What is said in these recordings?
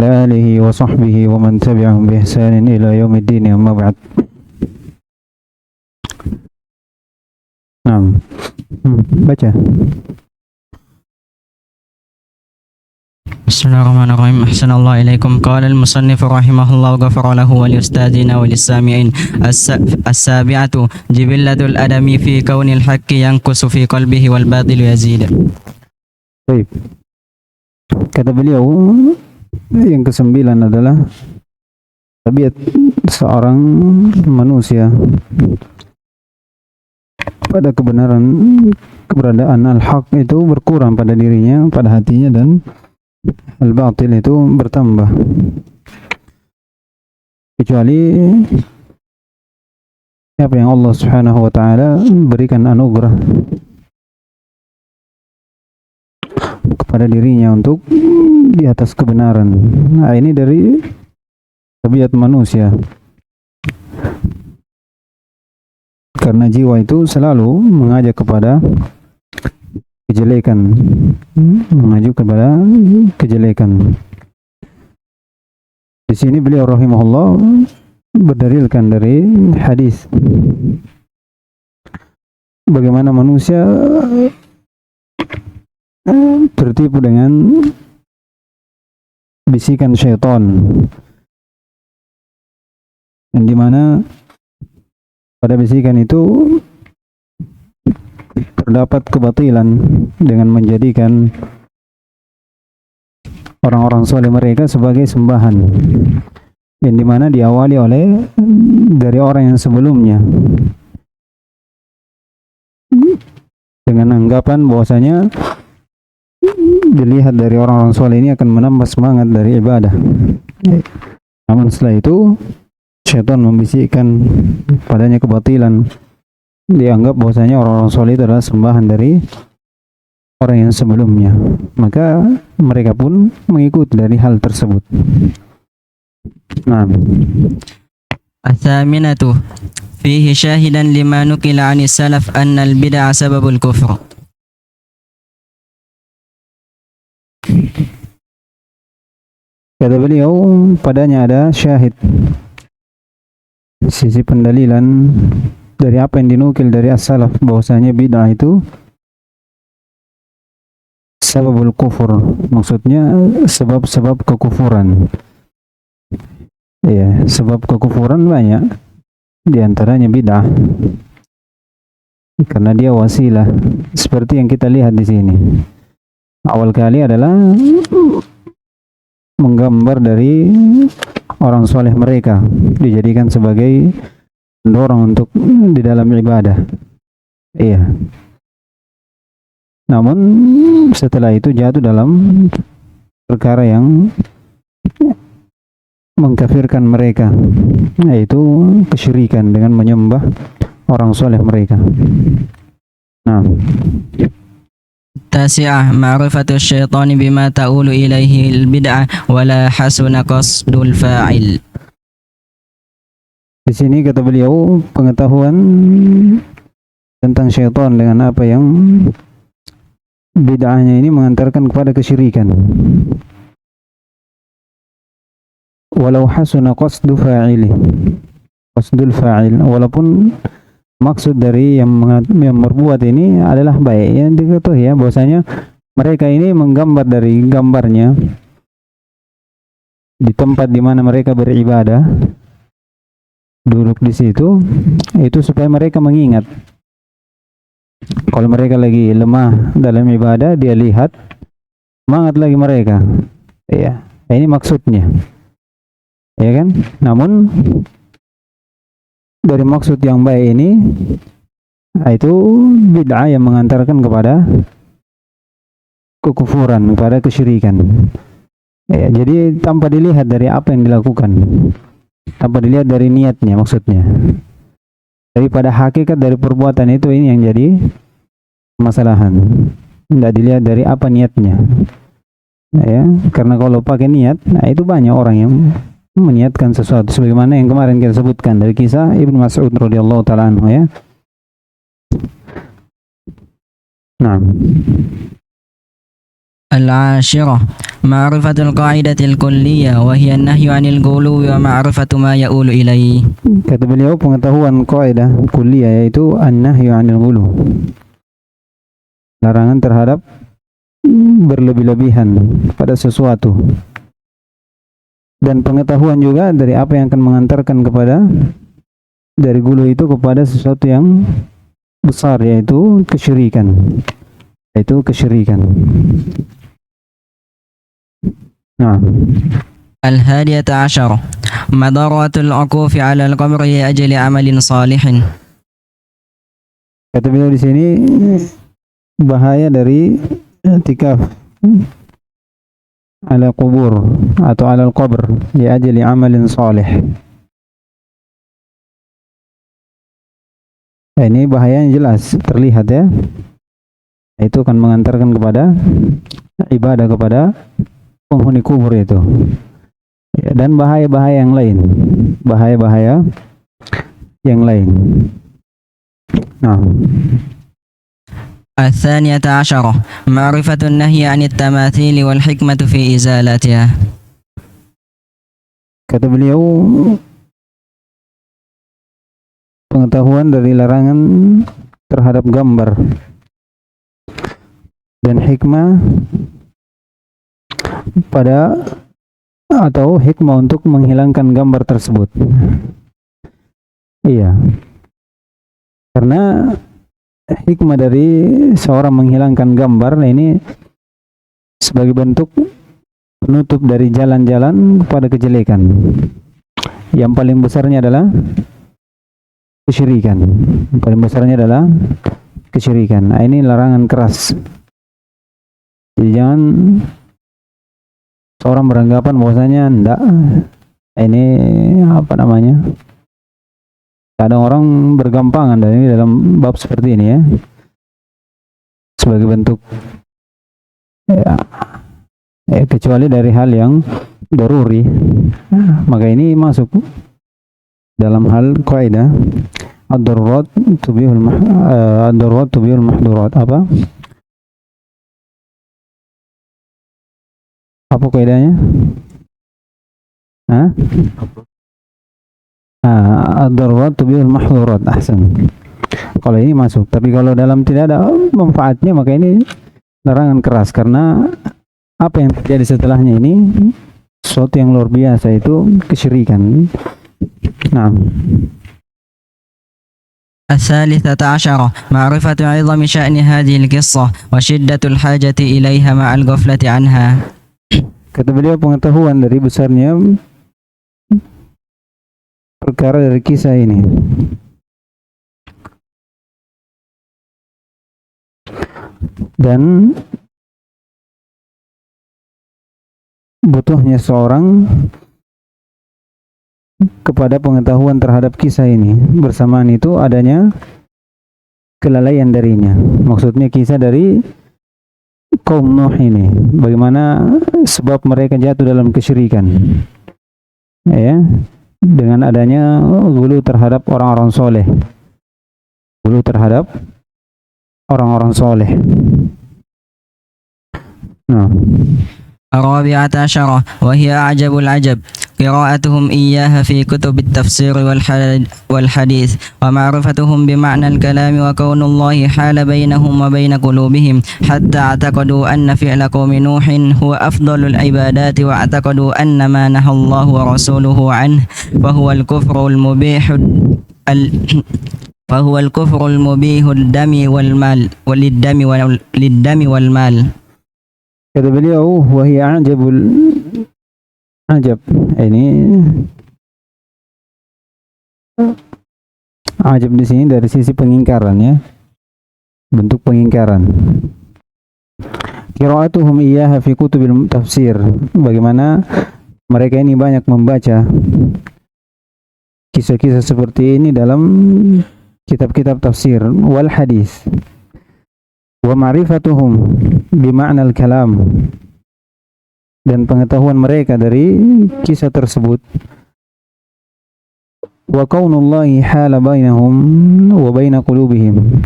آله وصحبه ومن تبعهم بإحسان إلى يوم الدين أما بعد. Nah, baca. Bismillahirrahmanirrahim. Ahsanallahu ilaikum. Qala al-musannif rahimahullah ghafara lahu wa liustadina wa lis-sami'in. As-sabi'atu jibillatul adami fi kaunil haqqi yanqusu fi qalbihi wal batilu yazid. Baik. Kata beliau yang kesembilan adalah tabiat seorang manusia pada keberadaan al-haq itu berkurang pada dirinya, pada hatinya, dan al-batil itu bertambah, kecuali siapa yang Allah Subhanahu wa taala berikan anugerah kepada dirinya untuk di atas kebenaran. Nah, ini dari tabiat manusia. Karena jiwa itu selalu mengajak kepada kejelekan, mengajak kepada kejelekan. Di sini beliau rahimahullah berdalilkan dari hadis bagaimana manusia tertipu dengan bisikan syaitan, yang dimana pada bisikan itu terdapat kebatilan dengan menjadikan orang-orang soleh mereka sebagai sembahan, yang dimana diawali oleh dari orang yang sebelumnya dengan anggapan bahwasanya dilihat dari orang-orang soleh ini akan menambah semangat dari ibadah. Namun setelah itu syaitan membisikkan padanya kebatilan, dianggap bahwasanya orang-orang soleh itu adalah sembahan dari orang yang sebelumnya, maka mereka pun mengikuti dari hal tersebut. Nah, Athaminatu fihi syahidan lima nukila anis salaf anna al-bid'a sababul kufr. kata beliau, padanya ada syahid, sisi pendalilan dari apa yang dinukil dari as-salaf bahwasanya bid'ah itu sababul kufur, maksudnya sebab-sebab kekufuran. Ya, sebab kekufuran banyak, di antaranya bid'ah, karena dia wasilah, seperti yang kita lihat di sini. Awal kali adalah menggambar dari orang soleh mereka, dijadikan sebagai pendorong untuk di dalam ibadah. Iya. Namun setelah itu jatuh dalam perkara yang mengkafirkan mereka, yaitu kesyirikan dengan menyembah orang soleh mereka. Nah, Tasi'ah ma'rifatu syaitani bima ta'ulu ilaihi al-bid'ah wala hasuna qasdul fa'il. di sini kata beliau pengetahuan tentang syaitan dengan apa yang bid'ahnya ini mengantarkan kepada kesyirikan. Walau hasuna qasdul fa'il, walaupun maksud dari yang berbuat ini adalah baik, yang diketahui ya bahwasanya mereka ini menggambar dari gambarnya di tempat di mana mereka beribadah, duduk di situ, itu supaya mereka mengingat kalau mereka lagi lemah dalam ibadah, dia lihat semangat lagi mereka. Ya, ini maksudnya, ya kan? Namun dari maksud yang baik ini, itu bid'ah yang mengantarkan kepada kekufuran, kepada kesyirikan. Ya, jadi tanpa dilihat dari apa yang dilakukan, tanpa dilihat dari niatnya, maksudnya daripada hakikat dari perbuatan itu, ini yang jadi permasalahan. Tidak dilihat dari apa niatnya, ya, karena kalau pakai niat, nah itu banyak orang yang meniatkan sesuatu, sebagaimana yang kemarin kita sebutkan dari kisah Ibnu Mas'ud radhiyallahu taala anhu, ya. Nah, العاشرة معرفة القاعدة الكلية وهي النهي عن الغلو ومعرفة ما يؤول إليه. Kata beliau pengetahuan kaidah kuliah yaitu an-nahyu 'anil ghulu. Larangan terhadap berlebih-lebihan pada sesuatu. Dan pengetahuan juga dari apa yang akan mengantarkan kepada dari gulu itu kepada sesuatu yang besar yaitu kesyirikan. Nah, الهادية عشر مضرة العكوف على القبر لأجل عمل صالح. kata beliau di sini bahaya dari i'tikaf ala kubur atau ala al-qabr li ajli amalin salih. Ini bahaya yang jelas terlihat ya. Itu akan mengantarkan kepada ibadah kepada penghuni kubur itu. Ya, dan bahaya-bahaya yang lain. Bahaya-bahaya yang lain. Nah, الثانية عشرة معرفة النهي عن التماثيل والحكمة في إزالتها. kata beliau pengetahuan dari larangan terhadap gambar dan hikmah pada atau hikmah untuk menghilangkan gambar tersebut. Iya. Karena hikmah dari seorang menghilangkan gambar ini sebagai bentuk penutup dari jalan-jalan kepada kejelekan. Yang paling besarnya adalah kesyirikan. Yang paling besarnya adalah kesyirikan. Nah, ini larangan keras. Jadi jangan seorang beranggapan bahwasanya enggak, ini apa namanya? Kadang orang bergampangan dan ini dalam bab seperti ini ya. Sebagai bentuk kecuali dari hal yang daruri. Maka ini masuk dalam hal kaidah ad-darurat tubihul mahdurat. Apa kaidahnya? Ad-darurat tubihul mahdurat. Ahsan. Kalau ini masuk, tapi kalau dalam tidak ada manfaatnya maka ini larangan keras karena apa yang terjadi setelahnya ini sesuatu yang luar biasa, itu kesyirikan. Nah, الثالثة عشرة معرفة عظم شأن هذه القصة وشدة الحاجة إليها مع الغفلة عنها. kata beliau pengetahuan dari besarnya perkara dari kisah ini dan butuhnya seorang kepada pengetahuan terhadap kisah ini. Bersamaan itu adanya kelalaian darinya. Maksudnya kisah dari kaum Nuh ini, bagaimana sebab mereka jatuh dalam kesyirikan, ya, dengan adanya gulu terhadap orang-orang soleh, Nah, الرابعة عشرة وهي أعجب العجب قراءتهم إياها في كتب التفسير والحديث ومعرفتهم بمعنى الكلام وكون الله حال بينهم وبين قلوبهم حتى اعتقدوا أن فعل قوم نوح هو أفضل العبادات واعتقدوا أن ما نهى الله ورسوله عنه فهو الكفر المبيح الدم والمال للدم والمال. kata beliau wahia ajab. Ini ajab di sini dari sisi pengingkaran ya, bentuk pengingkaran. Qira'atuhum iyyaha fi kutubil tafsir, bagaimana mereka ini banyak membaca kisah-kisah seperti ini dalam kitab-kitab tafsir wal hadis. Wa ma'rifatuhum bima'nal kalam, dan pengetahuan mereka dari kisah tersebut. Wa kaunullahi hala bainahum wa baina qulubihim,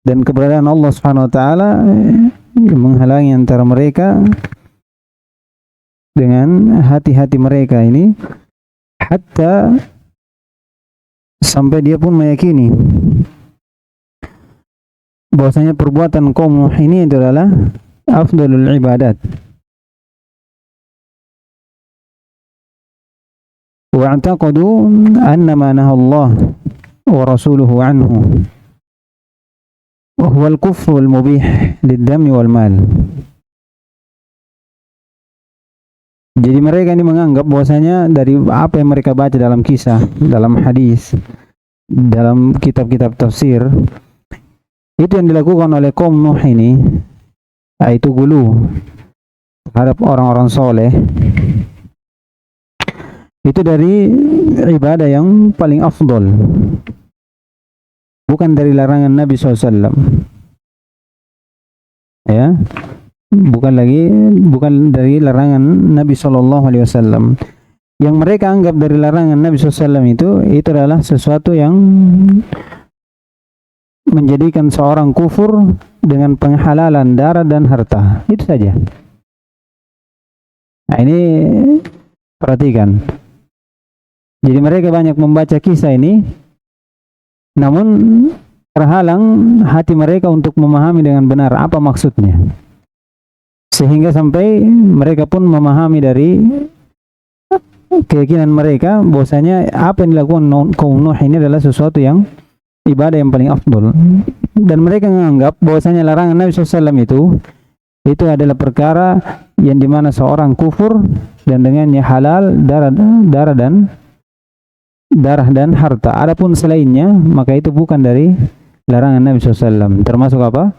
dan keberadaan Allah Subhanahu wa taala yang menghalangi antara mereka dengan hati-hati mereka ini, hatta sampai dia pun meyakini bahwasanya perbuatan kaum Nuh ini adalah afdalul ibadat. Wa'taqadu anna ma nahallah wa rasuluhu anhu wa huwa al-kufru al-mubih lid-dami wal mal. Jadi mereka ini menganggap bahwasanya dari apa yang mereka baca dalam kisah, dalam hadis, dalam kitab-kitab tafsir, itu yang dilakukan oleh kaum Nuh ini, yaitu gulu terhadap orang-orang soleh, itu dari ibadah yang paling afdol, bukan dari larangan Nabi SAW. Ya, bukan dari larangan Nabi SAW. Yang mereka anggap dari larangan Nabi SAW itu adalah sesuatu yang menjadikan seorang kufur dengan penghalalan darah dan harta. Itu saja. Nah, ini perhatikan. Jadi mereka banyak membaca kisah ini, namun terhalang hati mereka untuk memahami dengan benar apa maksudnya. Sehingga sampai mereka pun memahami dari keyakinan mereka bahwasanya apa yang dilakukan kaum Nuh ini adalah sesuatu yang ibadah yang paling afdol. Dan mereka menganggap bahwasanya larangan Nabi SAW itu adalah perkara yang dimana seorang kufur dan dengannya halal darah dan harta. Adapun selainnya maka itu bukan dari larangan Nabi SAW. Termasuk apa?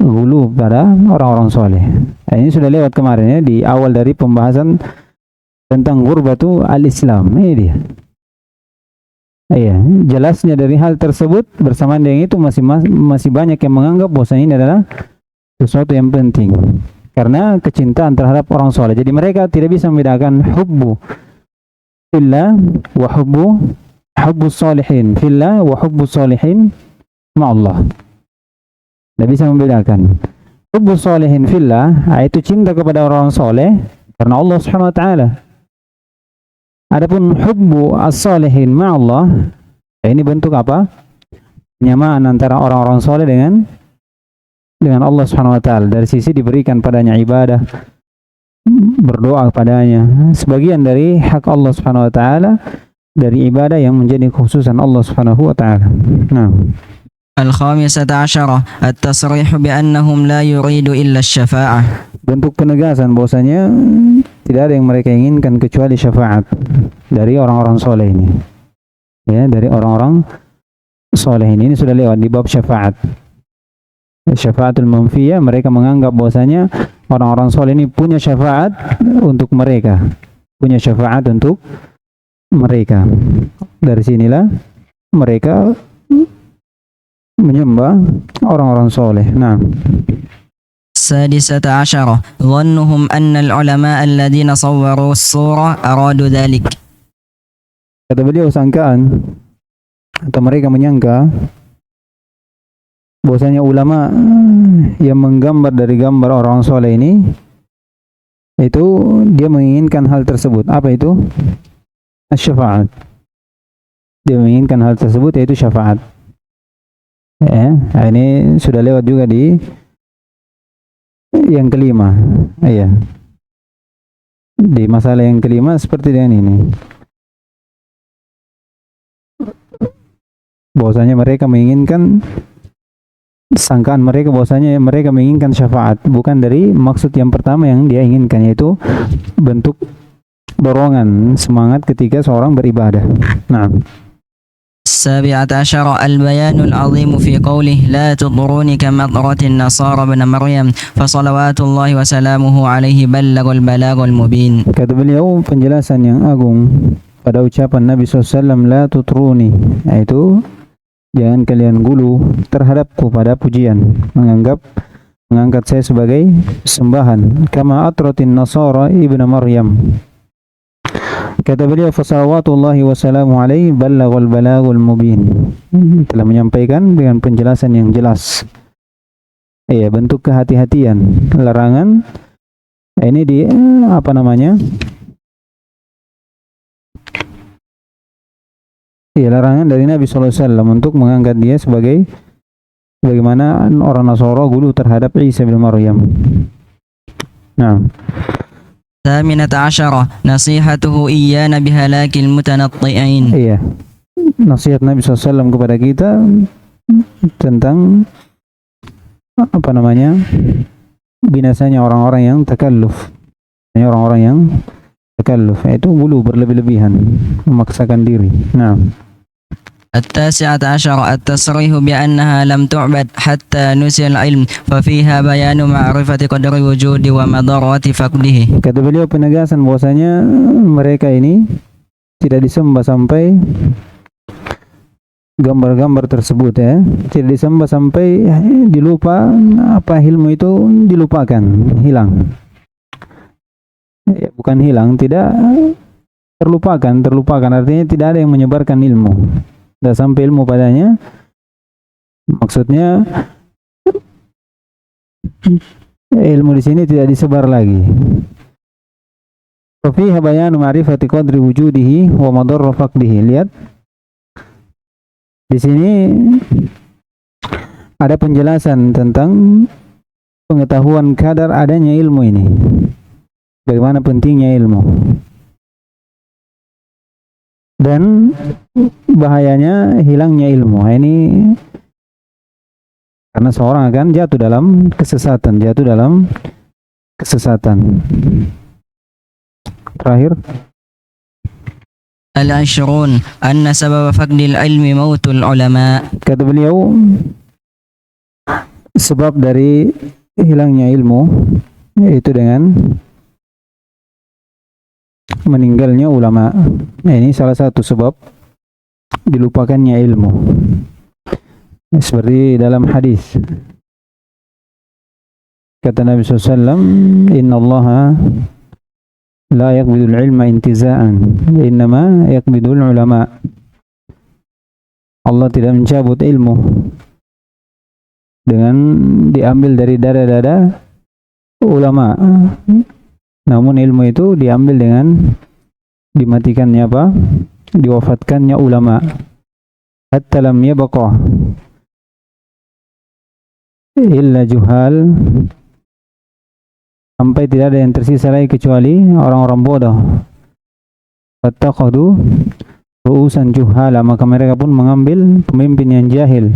Gulu pada orang-orang soleh. Nah, ini sudah lewat kemarin ya, di awal dari pembahasan tentang ghurbatu al-Islam. Ini dia. Iya, jelasnya dari hal tersebut bersamaan dengan itu masih banyak yang menganggap bahwa ini adalah sesuatu yang penting karena kecintaan terhadap orang soleh. Jadi mereka tidak bisa membedakan hubbu fillah wa hubbu salihin fillah wa hubbu salihin ma'allah. Tidak bisa membedakan. Hubbu salihin fillah itu cinta kepada orang soleh karena Allah Subhanahu wa taala. Adapun hubbu as-salihin ma'allah, ini bentuk apa? Penyamaan antara orang-orang soleh dengan Allah Subhanahu wa taala. Dari sisi diberikan padanya ibadah, berdoa padanya, sebagian dari hak Allah Subhanahu wa taala dari ibadah yang menjadi khususan Allah Subhanahu wa taala. Nah, الخامسة عشرة التصريح بأنهم لا يريد إلا الشفاعة. Bentuk penegasan bahwasanya tidak ada yang mereka inginkan kecuali syafaat dari orang-orang soleh ini. Ya, dari orang-orang soleh ini sudah lewat di bab syafaat. Syafaatul manfiyah, mereka menganggap bahwasanya orang-orang soleh ini punya syafaat untuk mereka. Punya syafaat untuk mereka. Dari sinilah mereka menyembah orang-orang soleh. Nah, السادسة عشرة ظنهم أن العلماء الذين صوروا الصورة أرادوا ذلك. Kata beliau, sangkaan atau mereka menyangka bahwasanya ulama yang menggambar dari gambar orang soleh ini itu dia menginginkan hal tersebut. Apa itu? Syafaat. Dia menginginkan hal tersebut yaitu syafaat. Ya, ini sudah lewat juga di yang kelima. Iya. Di masalah yang kelima seperti dengan ini. Bahwasanya mereka menginginkan, sangkaan mereka bahwasanya mereka menginginkan syafaat, bukan dari maksud yang pertama yang dia inginkan, yaitu bentuk dorongan semangat ketika seorang beribadah. Nah, السابعة عشر البيان العظيم في قوله لا تطروني كما طرت النصارى ابن مريم فصلوات الله وسلامه عليه بلغ البلاغ المبين. Kata beliau, penjelasan yang agung pada ucapan Nabi SAW, la tutruni, yaitu jangan kalian gulu terhadapku pada pujian, mengangkat saya sebagai sembahan, kama atratin nasara ibnu Maryam. Kata beliau, fasalawatullahi wassalamu alaihi ballaghul balagul mubin, telah menyampaikan dengan penjelasan yang jelas. bentuk kehati-hatian. Larangan ini di apa namanya? Larangan dari Nabi SAW untuk mengangkat dia sebagai bagaimana orang Nasara dulu terhadap Isa bin Maryam. Nah, 18 nasihatuhu iyyana bihalakil mutanatti'in. iya. Nasihat Nabi SAW kepada kita tentang apa namanya? Binasanya orang-orang yang takalluf. Orang-orang yang takalluf itu dulu berlebih-lebihan, memaksakan diri. Nah, 19 التصريح بأنها لم تعبد حتى نسي العلم ففيها بيان معرفة قدر الوجود ومضرة فقده. kata beliau penegasan bahwasanya mereka ini tidak disembah sampai gambar-gambar tersebut tidak disembah sampai dilupa apa ilmu itu dilupakan, hilang. Bukan hilang, tidak terlupakan artinya tidak ada yang menyebarkan ilmu. Sudah sampai ilmu padanya, maksudnya ilmu di sini tidak disebar lagi. Fiha bayanu ma'rifati qadri wujudihi wa madarra faqdihi. Lihat di sini ada penjelasan tentang pengetahuan kadar adanya ilmu ini. Bagaimana pentingnya ilmu dan bahayanya hilangnya ilmu. Ini karena seorang akan jatuh dalam kesesatan. Terakhir, 20 أن سبب فقد العلم موت العلماء. kata beliau sebab dari hilangnya ilmu yaitu dengan meninggalnya ulama. Ini salah satu sebab dilupakannya ilmu. Seperti dalam hadis kata Nabi SAW, Inna Allaha la yaqbidul ilma intiza'an, innama yaqbidul ulama. Allah tidak mencabut ilmu dengan diambil dari dada-dada ulama. Namun ilmu itu diambil dengan dimatikannya apa? Diwafatkannya ulama. Hatta lam yabqa illa juhal, sampai tidak ada yang tersisa lagi kecuali orang-orang bodoh. Fattaqadu ru'usan juhala, maka mereka pun mengambil pemimpin yang jahil.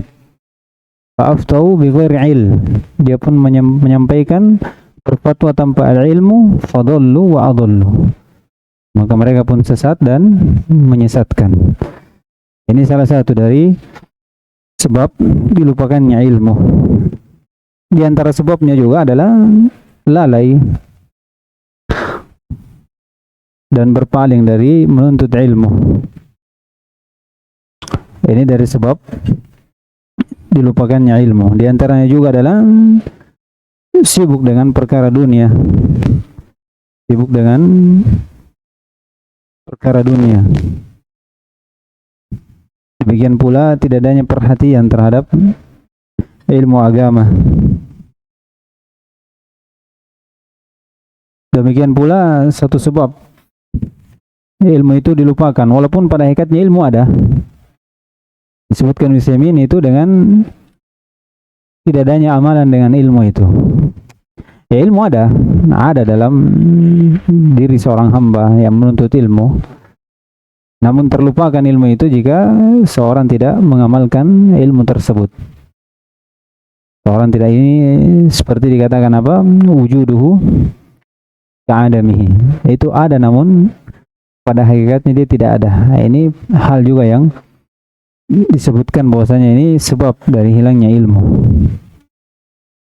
Fa'aftau bighairi ilm, dia pun menyampaikan berfatwa tanpa ilmu. Fadallu wa adallu, maka mereka pun sesat dan menyesatkan. Ini salah satu dari sebab dilupakannya ilmu. Di antara sebabnya juga adalah lalai dan berpaling dari menuntut ilmu. Ini dari sebab dilupakannya ilmu. Di antaranya juga adalah sibuk dengan perkara dunia. Sibuk dengan perkara dunia. Demikian pula tidak adanya perhatian terhadap ilmu agama. Demikian pula satu sebab ilmu itu dilupakan, walaupun pada hakikatnya ilmu ada. Disebutkan Utsaimin itu dengan tidak adanya amalan dengan ilmu itu. Ya, ilmu ada dalam diri seorang hamba yang menuntut ilmu. Namun terlupakan ilmu itu jika seorang tidak mengamalkan ilmu tersebut. Seorang tidak ini seperti dikatakan apa? Wujuduhu ka'adamihi. Itu ada namun pada hakikatnya dia tidak ada. Nah, ini hal juga yang disebutkan bahwasanya ini sebab dari hilangnya ilmu.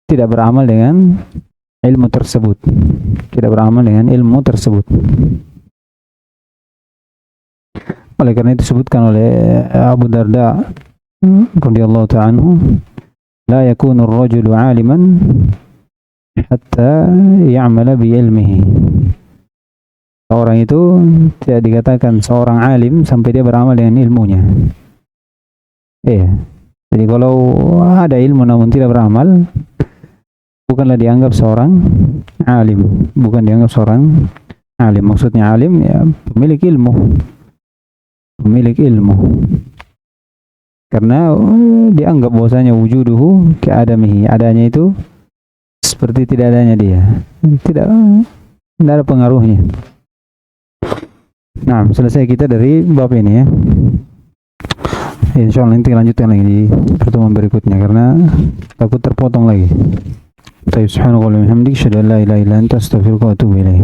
Tidak beramal dengan ilmu tersebut. Tidak beramal dengan ilmu tersebut. Oleh karena itu disebutkan oleh Abu Darda radhiyallahu ta'ala anhu, la yakunu ar-rajulu 'aliman hatta ya'mala bi ilmihi. Orang itu tidak dikatakan seorang alim sampai dia beramal dengan ilmunya. Jadi kalau ada ilmu namun tidak beramal, bukanlah dianggap seorang alim, bukan dianggap seorang alim. Maksudnya alim ya pemilik ilmu, pemilik ilmu. Karena dianggap bahwasanya wujuduhu keadamihi, adanya itu seperti tidak adanya dia, tidak ada pengaruhnya. Nah, selesai kita dari bab ini ya. Insya Allah nanti lanjutkan lagi di pertemuan berikutnya karena takut terpotong lagi. Subhanallah wa bihamdihi, asyhadu an la ilaha illa anta, astaghfiruka wa atubu ilaik.